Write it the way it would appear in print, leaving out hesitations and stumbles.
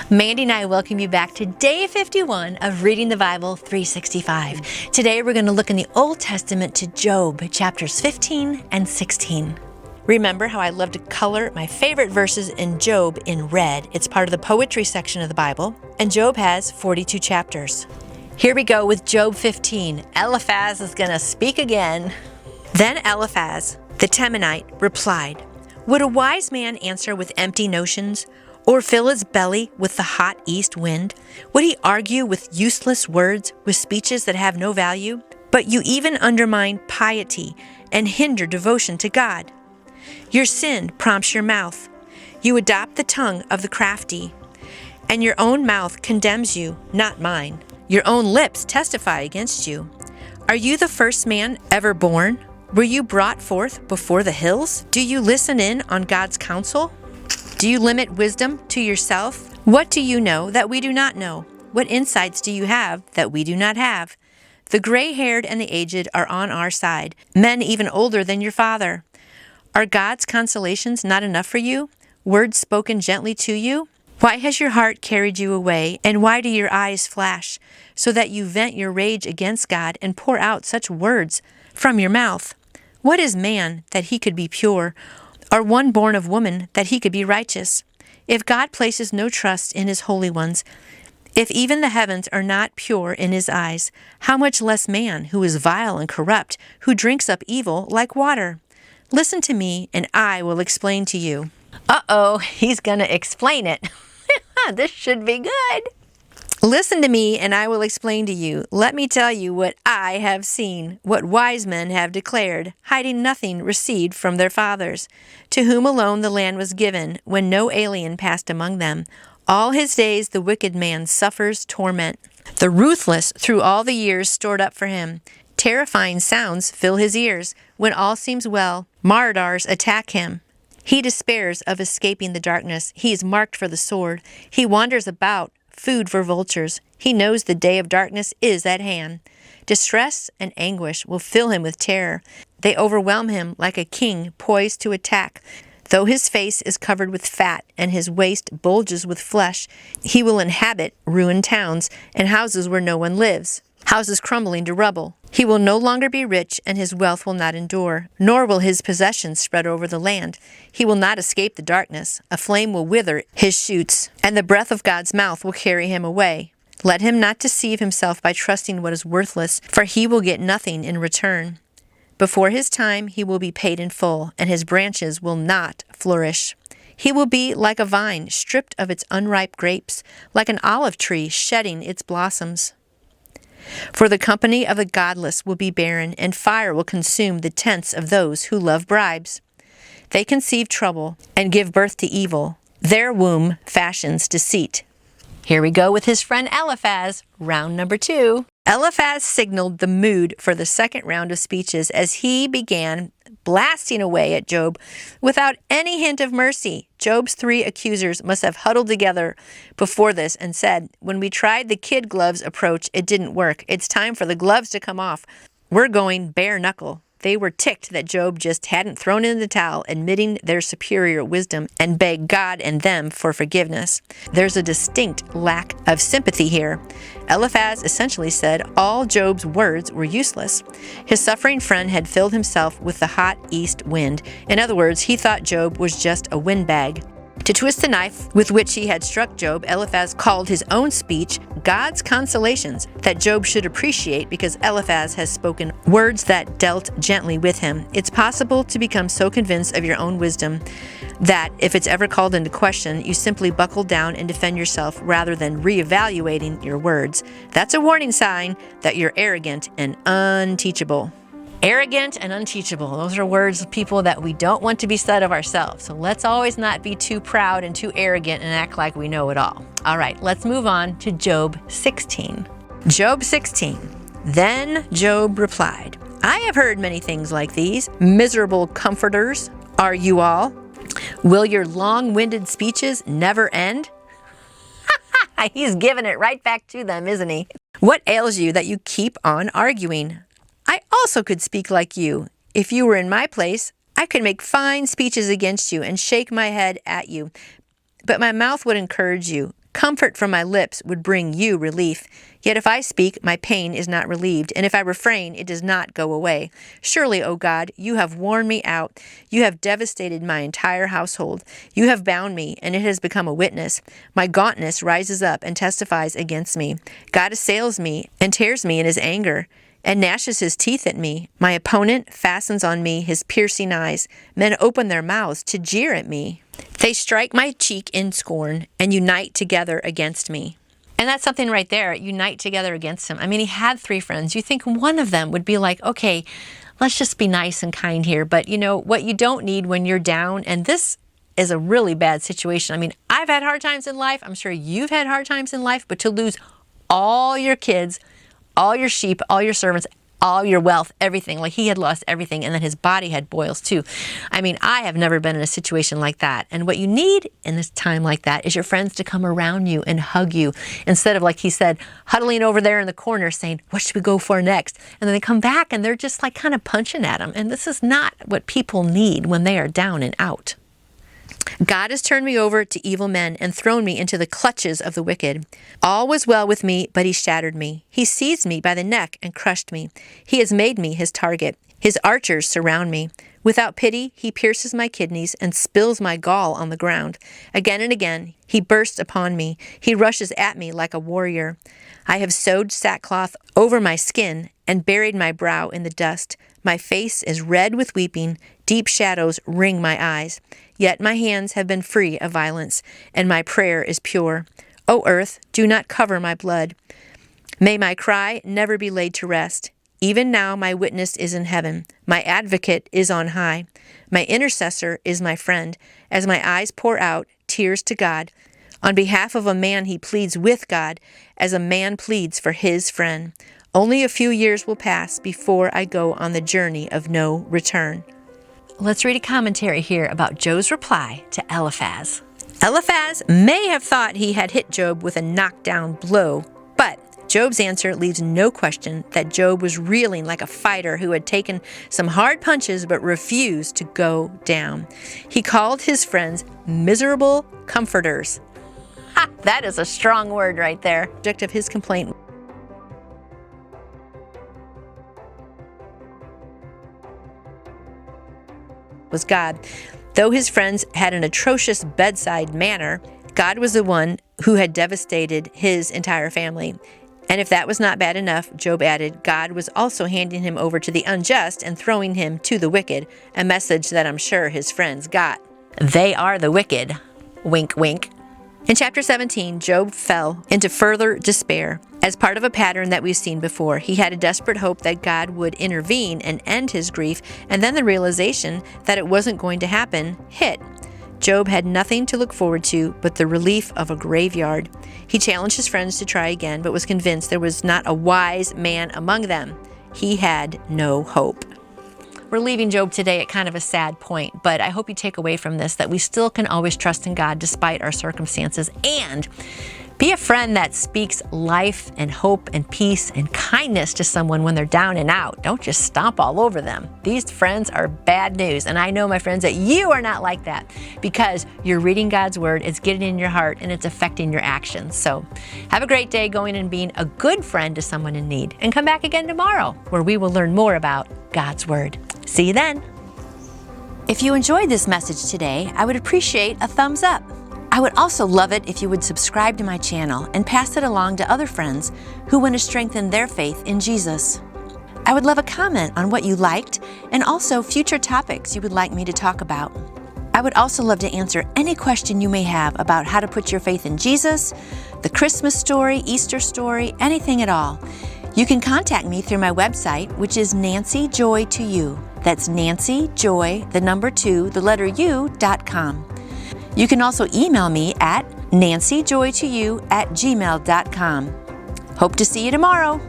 Mandy and I welcome you back to day 51 of Reading the Bible 365. Today we're going to look in the Old Testament to Job, chapters 15 and 16. Remember how I love to color my favorite verses in Job in red. It's part of the poetry section of the Bible, and Job has 42 chapters. Here we go with Job 15. Eliphaz is going to speak again. Then Eliphaz, the Temanite, replied, "Would a wise man answer with empty notions? Or fill his belly with the hot east wind? Would he argue with useless words, with speeches that have no value? But you even undermine piety and hinder devotion to God. Your sin prompts your mouth. You adopt the tongue of the crafty, and your own mouth condemns you, not mine. Your own lips testify against you. Are you the first man ever born? Were you brought forth before the hills? Do you listen in on God's counsel? Do you limit wisdom to yourself? What do you know that we do not know? What insights do you have that we do not have? The gray-haired and the aged are on our side, men even older than your father. Are God's consolations not enough for you? Words spoken gently to you? Why has your heart carried you away, and why do your eyes flash, so that you vent your rage against God and pour out such words from your mouth? What is man that he could be pure, or one born of woman that he could be righteous? If God places no trust in his holy ones, if even the heavens are not pure in his eyes, how much less man, who is vile and corrupt, who drinks up evil like water? Listen to me, and I will explain to you." Uh-oh, he's going to explain it. This should be good. "Listen to me, and I will explain to you. Let me tell you what I have seen, what wise men have declared, hiding nothing received from their fathers, to whom alone the land was given, when no alien passed among them. All his days the wicked man suffers torment. The ruthless through all the years stored up for him. Terrifying sounds fill his ears. When all seems well, marauders attack him. He despairs of escaping the darkness. He is marked for the sword. He wanders about, food for vultures. He knows the day of darkness is at hand. Distress and anguish will fill him with terror. They overwhelm him like a king poised to attack. Though his face is covered with fat and his waist bulges with flesh, he will inhabit ruined towns and houses where no one lives, houses crumbling to rubble. He will no longer be rich, and his wealth will not endure, nor will his possessions spread over the land. He will not escape the darkness. A flame will wither his shoots, and the breath of God's mouth will carry him away. Let him not deceive himself by trusting what is worthless, for he will get nothing in return. Before his time he will be paid in full, and his branches will not flourish. He will be like a vine stripped of its unripe grapes, like an olive tree shedding its blossoms. For the company of the godless will be barren, and fire will consume the tents of those who love bribes. They conceive trouble and give birth to evil. Their womb fashions deceit." Here we go with his friend Eliphaz, round number 2. Eliphaz signaled the mood for the second round of speeches as he began blasting away at Job without any hint of mercy. Job's 3 accusers must have huddled together before this and said, "When we tried the kid gloves approach, it didn't work. It's time for the gloves to come off. We're going bare knuckle." They were ticked that Job just hadn't thrown in the towel, admitting their superior wisdom, and begged God and them for forgiveness. There's a distinct lack of sympathy here. Eliphaz essentially said all Job's words were useless. His suffering friend had filled himself with the hot east wind. In other words, he thought Job was just a windbag. To twist the knife with which he had struck Job, Eliphaz called his own speech God's consolations that Job should appreciate, because Eliphaz has spoken words that dealt gently with him. It's possible to become so convinced of your own wisdom that if it's ever called into question, you simply buckle down and defend yourself rather than reevaluating your words. That's a warning sign that you're arrogant and unteachable. Arrogant and unteachable. Those are words of people that we don't want to be said of ourselves. So let's always not be too proud and too arrogant and act like we know it all. All right, let's move on to Job 16. Job 16. Then Job replied, "I have heard many things like these. Miserable comforters are you all. Will your long-winded speeches never end?" He's giving it right back to them, isn't he? "What ails you that you keep on arguing? I also could speak like you. If you were in my place, I could make fine speeches against you and shake my head at you. But my mouth would encourage you. Comfort from my lips would bring you relief. Yet if I speak, my pain is not relieved, and if I refrain, it does not go away. Surely, O God, you have worn me out. You have devastated my entire household. You have bound me, and it has become a witness. My gauntness rises up and testifies against me. God assails me and tears me in his anger, and gnashes his teeth at me. My opponent fastens on me his piercing eyes. Men open their mouths to jeer at me. They strike my cheek in scorn and unite together against me. And that's something right there, unite together against him. I mean, he had 3 friends. You think one of them would be like, okay, let's just be nice and kind here. But you know, what you don't need when you're down, and this is a really bad situation. I mean, I've had hard times in life. I'm sure you've had hard times in life, but to lose all your kids, all your sheep, all your servants, all your wealth, everything. Like he had lost everything, and then his body had boils too. I mean, I have never been in a situation like that. And what you need in this time like that is your friends to come around you and hug you, instead of, like he said, huddling over there in the corner saying, what should we go for next? And then they come back and they're just like kind of punching at him. And this is not what people need when they are down and out. God has turned me over to evil men and thrown me into the clutches of the wicked. All was well with me, but he shattered me. He seized me by the neck and crushed me. He has made me his target. His archers surround me. Without pity, he pierces my kidneys and spills my gall on the ground. Again and again, he bursts upon me. He rushes at me like a warrior. I have sewed sackcloth over my skin and buried my brow in the dust. My face is red with weeping. Deep shadows ring my eyes. Yet my hands have been free of violence, and my prayer is pure. O earth, do not cover my blood. May my cry never be laid to rest. Even now my witness is in heaven. My advocate is on high. My intercessor is my friend. As my eyes pour out tears to God, on behalf of a man he pleads with God, as a man pleads for his friend. Only a few years will pass before I go on the journey of no return. Let's read a commentary here about Job's reply to Eliphaz. Eliphaz may have thought he had hit Job with a knockdown blow, but Job's answer leaves no question that Job was reeling like a fighter who had taken some hard punches but refused to go down. He called his friends miserable comforters. Ha! That is a strong word right there. The object of his complaint was God. Though his friends had an atrocious bedside manner, God was the one who had devastated his entire family. And if that was not bad enough, Job added, God was also handing him over to the unjust and throwing him to the wicked, a message that I'm sure his friends got. They are the wicked. Wink, wink. In chapter 17, Job fell into further despair. As part of a pattern that we've seen before, he had a desperate hope that God would intervene and end his grief, and then the realization that it wasn't going to happen hit. Job had nothing to look forward to but the relief of a graveyard. He challenged his friends to try again, but was convinced there was not a wise man among them. He had no hope. We're leaving Job today at kind of a sad point, but I hope you take away from this that we still can always trust in God despite our circumstances, and be a friend that speaks life and hope and peace and kindness to someone when they're down and out. Don't just stomp all over them. These friends are bad news, and I know, my friends, that you are not like that because you're reading God's Word, it's getting in your heart, and it's affecting your actions. So have a great day going and being a good friend to someone in need, and come back again tomorrow where we will learn more about God's Word. See you then. If you enjoyed this message today, I would appreciate a thumbs up. I would also love it if you would subscribe to my channel and pass it along to other friends who want to strengthen their faith in Jesus. I would love a comment on what you liked and also future topics you would like me to talk about. I would also love to answer any question you may have about how to put your faith in Jesus, the Christmas story, Easter story, anything at all. You can contact me through my website, which is nancyjoy2u. That's nancyjoy, the number 2, the letter u.com. You can also email me at nancyjoy2u@gmail.com. Hope to see you tomorrow.